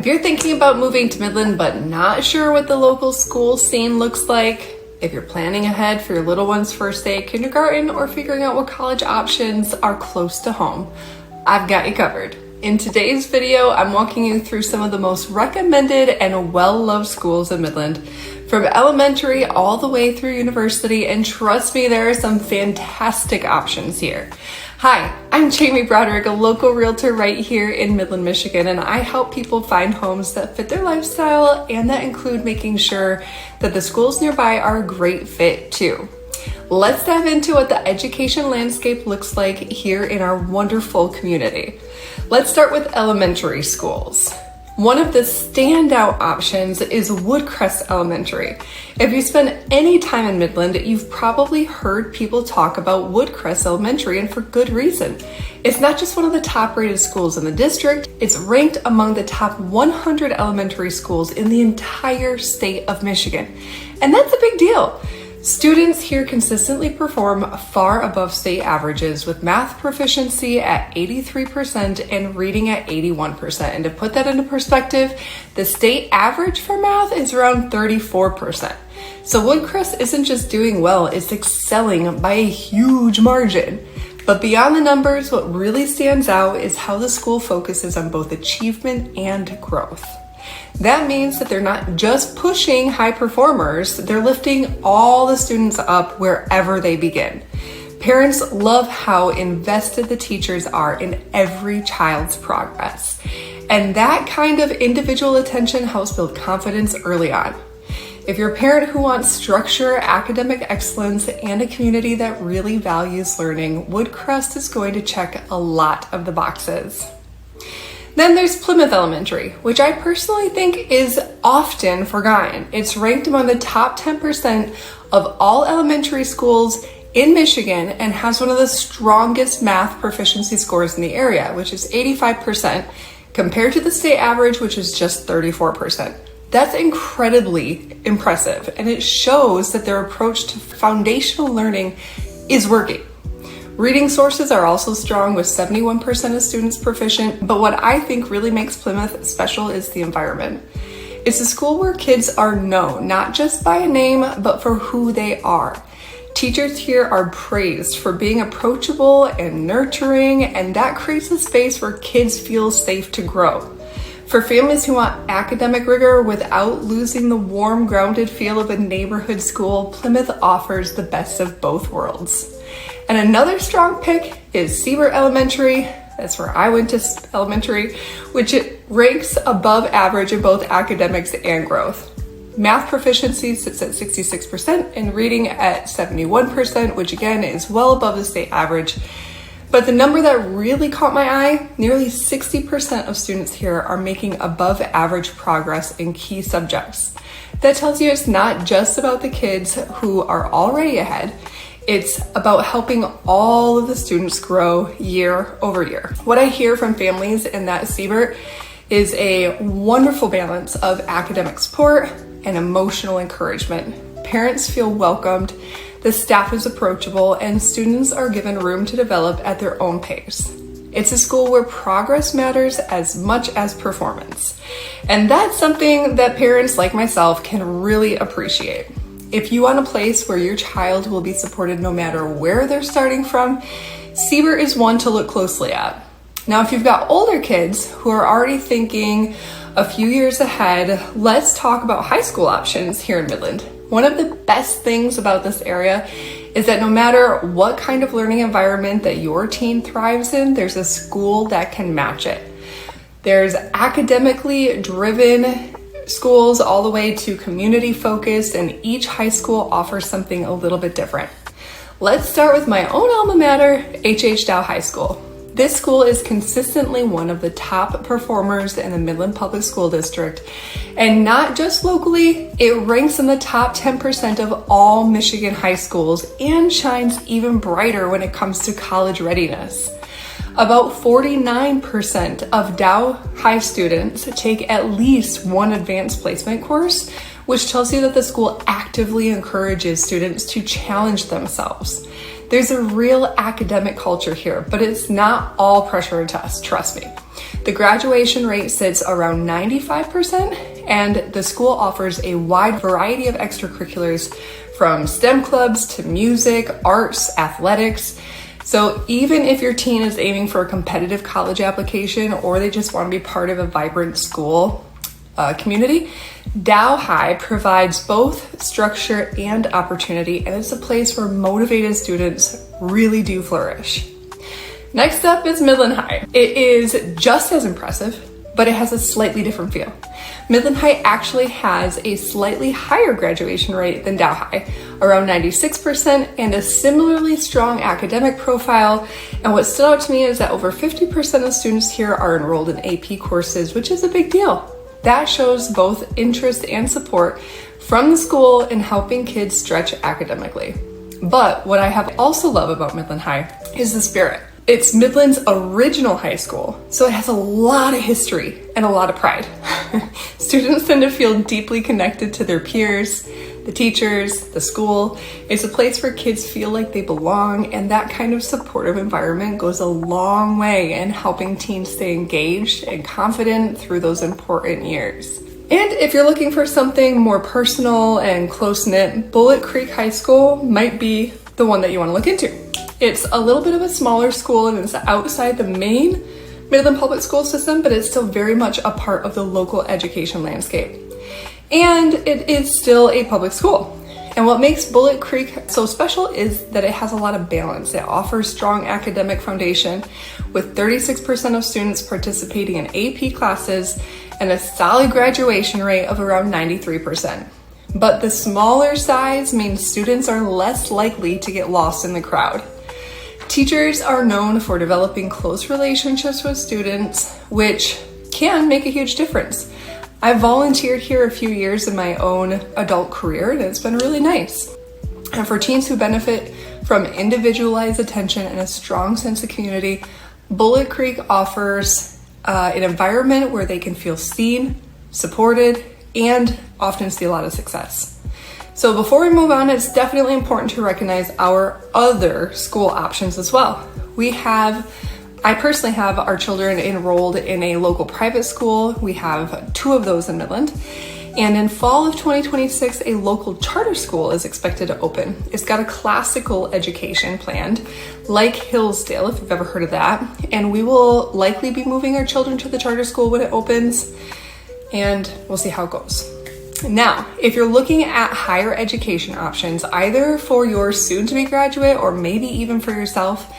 If you're thinking about moving to Midland but not sure what the local school scene looks like, if you're planning ahead for your little one's first day at kindergarten or figuring out what college options are close to home, I've got you covered. In today's video, I'm walking you through some of the most recommended and well-loved schools in Midland, from elementary all the way through university, and trust me, there are some fantastic options here. Hi, I'm Jamie Broderick, a local realtor right here in Midland, Michigan, and I help people find homes that fit their lifestyle and that include making sure that the schools nearby are a great fit too. Let's dive into what the education landscape looks like here in our wonderful community. Let's start with elementary schools. One of the standout options is Woodcrest Elementary. If you spend any time in Midland, you've probably heard people talk about Woodcrest Elementary, and for good reason. It's not just one of the top rated schools in the district, it's ranked among the top 100 elementary schools in the entire state of Michigan. And that's a big deal. Students here consistently perform far above state averages, with math proficiency at 83% and reading at 81%. And to put that into perspective, the state average for math is around 34%. So Woodcrest isn't just doing well, it's excelling by a huge margin. But beyond the numbers, what really stands out is how the school focuses on both achievement and growth. That means that they're not just pushing high performers, they're lifting all the students up wherever they begin. Parents love how invested the teachers are in every child's progress. And that kind of individual attention helps build confidence early on. If you're a parent who wants structure, academic excellence, and a community that really values learning, Woodcrest is going to check a lot of the boxes. Then there's Plymouth Elementary, which I personally think is often forgotten. It's ranked among the top 10% of all elementary schools in Michigan and has one of the strongest math proficiency scores in the area, which is 85%, compared to the state average, which is just 34%. That's incredibly impressive, and it shows that their approach to foundational learning is working. Reading sources are also strong, with 71% of students proficient, but what I think really makes Plymouth special is the environment. It's a school where kids are known, not just by a name, but for who they are. Teachers here are praised for being approachable and nurturing, and that creates a space where kids feel safe to grow. For families who want academic rigor without losing the warm, grounded feel of a neighborhood school, Plymouth offers the best of both worlds. And another strong pick is Siebert Elementary. That's where I went to elementary, which it ranks above average in both academics and growth. Math proficiency sits at 66% and reading at 71%, which again is well above the state average. But the number that really caught my eye, nearly 60% of students here are making above average progress in key subjects. That tells you it's not just about the kids who are already ahead. It's about helping all of the students grow year over year. What I hear from families in that Siebert is a wonderful balance of academic support and emotional encouragement. Parents feel welcomed, the staff is approachable, and students are given room to develop at their own pace. It's a school where progress matters as much as performance. And that's something that parents like myself can really appreciate. If you want a place where your child will be supported no matter where they're starting from, Siebert is one to look closely at. Now, if you've got older kids who are already thinking a few years ahead, let's talk about high school options here in Midland. One of the best things about this area is that no matter what kind of learning environment that your teen thrives in, there's a school that can match it. There's academically driven schools all the way to community focused, and each high school offers something a little bit different. Let's start with my own alma mater, Dow High School. This school is consistently one of the top performers in the Midland Public School District, and not just locally, it ranks in the top 10% of all Michigan high schools and shines even brighter when it comes to college readiness. About 49% of Dow High students take at least one advanced placement course, which tells you that the school actively encourages students to challenge themselves. There's a real academic culture here, but it's not all pressure and tests, trust me. The graduation rate sits around 95%, and the school offers a wide variety of extracurriculars from STEM clubs to music, arts, athletics. So even if your teen is aiming for a competitive college application or they just want to be part of a vibrant school community, Dow High provides both structure and opportunity, and it's a place where motivated students really do flourish. Next up is Midland High. It is just as impressive, but it has a slightly different feel. Midland High actually has a slightly higher graduation rate than Dow High, around 96%, and a similarly strong academic profile. And what stood out to me is that over 50% of students here are enrolled in AP courses, which is a big deal. That shows both interest and support from the school in helping kids stretch academically. But what I have also love about Midland High is the spirit. It's Midland's original high school, so it has a lot of history and a lot of pride. Students tend to feel deeply connected to their peers, the teachers, the school. It's a place where kids feel like they belong, and that kind of supportive environment goes a long way in helping teens stay engaged and confident through those important years. And if you're looking for something more personal and close-knit, Bullitt Creek High School might be the one that you want to look into. It's a little bit of a smaller school and it's outside the main Midland public school system, but it's still very much a part of the local education landscape. And it is still a public school. And what makes Bullitt Creek so special is that it has a lot of balance. It offers strong academic foundation with 36% of students participating in AP classes and a solid graduation rate of around 93%. But the smaller size means students are less likely to get lost in the crowd. Teachers are known for developing close relationships with students, which can make a huge difference. I volunteered here a few years in my own adult career, and it's been really nice. And for teens who benefit from individualized attention and a strong sense of community, Bullitt Creek offers an environment where they can feel seen, supported, and often see a lot of success. So before we move on, it's definitely important to recognize our other school options as well. I personally have our children enrolled in a local private school. We have 2 of those in Midland. And in fall of 2026, a local charter school is expected to open. It's got a classical education planned, like Hillsdale, if you've ever heard of that. And we will likely be moving our children to the charter school when it opens, and we'll see how it goes. Now, if you're looking at higher education options, either for your soon-to-be graduate or maybe even for yourself,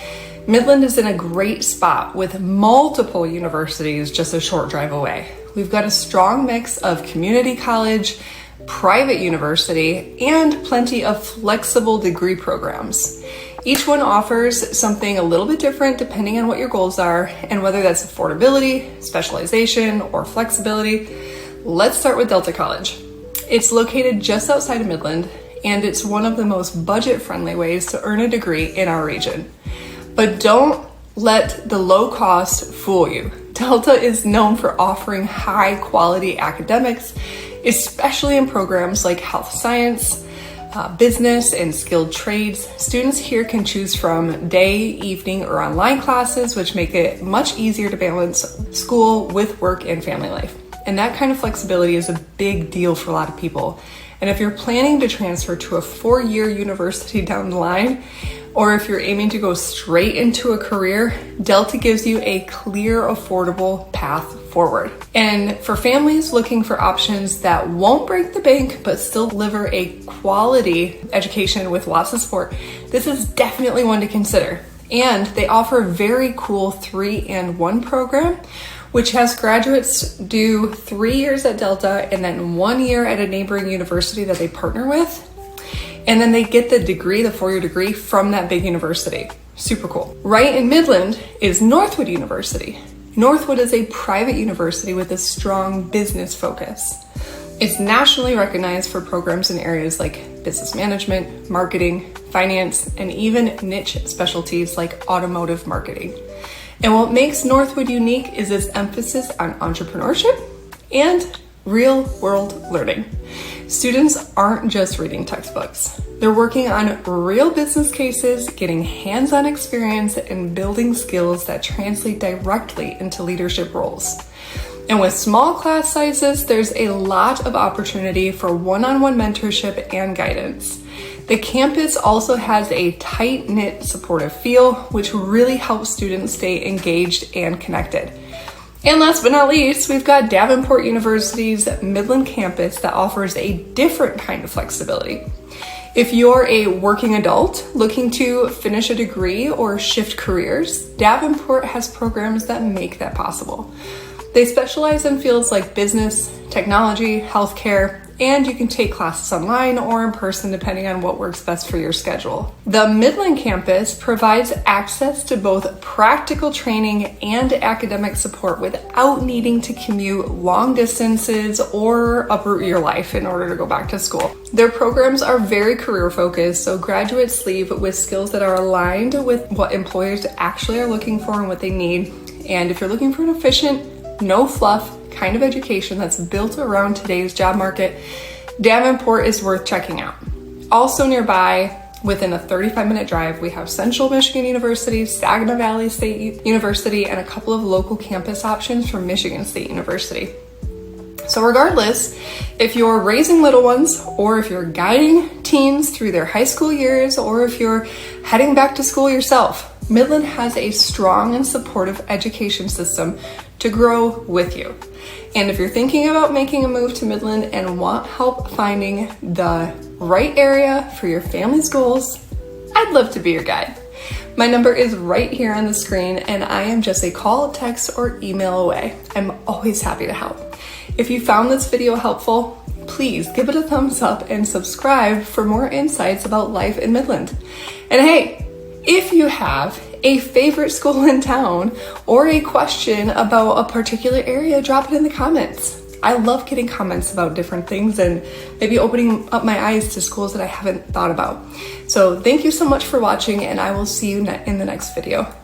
Midland is in a great spot with multiple universities just a short drive away. We've got a strong mix of community college, private university, and plenty of flexible degree programs. Each one offers something a little bit different depending on what your goals are and whether that's affordability, specialization, or flexibility. Let's start with Delta College. It's located just outside of Midland, and it's one of the most budget-friendly ways to earn a degree in our region. But don't let the low cost fool you. Delta is known for offering high-quality academics, especially in programs like health science, business, and skilled trades. Students here can choose from day, evening, or online classes, which make it much easier to balance school with work and family life. And that kind of flexibility is a big deal for a lot of people. And if you're planning to transfer to a 4-year university down the line, or if you're aiming to go straight into a career, Delta gives you a clear, affordable path forward. And for families looking for options that won't break the bank, but still deliver a quality education with lots of support, this is definitely one to consider. And they offer a very cool 3-and-1 program, which has graduates do 3 years at Delta and then 1 year at a neighboring university that they partner with. And then they get the degree, the 4-year degree, from that big university. Super cool. Right in Midland is Northwood University. Northwood is a private university with a strong business focus. It's nationally recognized for programs in areas like business management, marketing, finance, and even niche specialties like automotive marketing. And what makes Northwood unique is its emphasis on entrepreneurship and real-world learning. Students aren't just reading textbooks. They're working on real business cases, getting hands-on experience, and building skills that translate directly into leadership roles. And with small class sizes, there's a lot of opportunity for one-on-one mentorship and guidance. The campus also has a tight-knit, supportive feel, which really helps students stay engaged and connected. And last but not least, we've got Davenport University's Midland campus that offers a different kind of flexibility. If you're a working adult looking to finish a degree or shift careers, Davenport has programs that make that possible. They specialize in fields like business, technology, healthcare, and you can take classes online or in person depending on what works best for your schedule. The Midland campus provides access to both practical training and academic support without needing to commute long distances or uproot your life in order to go back to school. Their programs are very career focused, so graduates leave with skills that are aligned with what employers actually are looking for and what they need. And if you're looking for an efficient, no fluff kind of education that's built around today's job market, Davenport is worth checking out. Also nearby, within a 35-minute drive, we have Central Michigan University, Saginaw Valley State University, and a couple of local campus options from Michigan State University. So regardless, if you're raising little ones, or if you're guiding teens through their high school years, or if you're heading back to school yourself, Midland has a strong and supportive education system to grow with you. And if you're thinking about making a move to Midland and want help finding the right area for your family's goals, I'd love to be your guide. My number is right here on the screen, and I am just a call, text, or email away. I'm always happy to help. If you found this video helpful, please give it a thumbs up and subscribe for more insights about life in Midland. And hey, if you have a favorite school in town or a question about a particular area, drop it in the comments. I love getting comments about different things and maybe opening up my eyes to schools that I haven't thought about. So thank you so much for watching, and I will see you in the next video.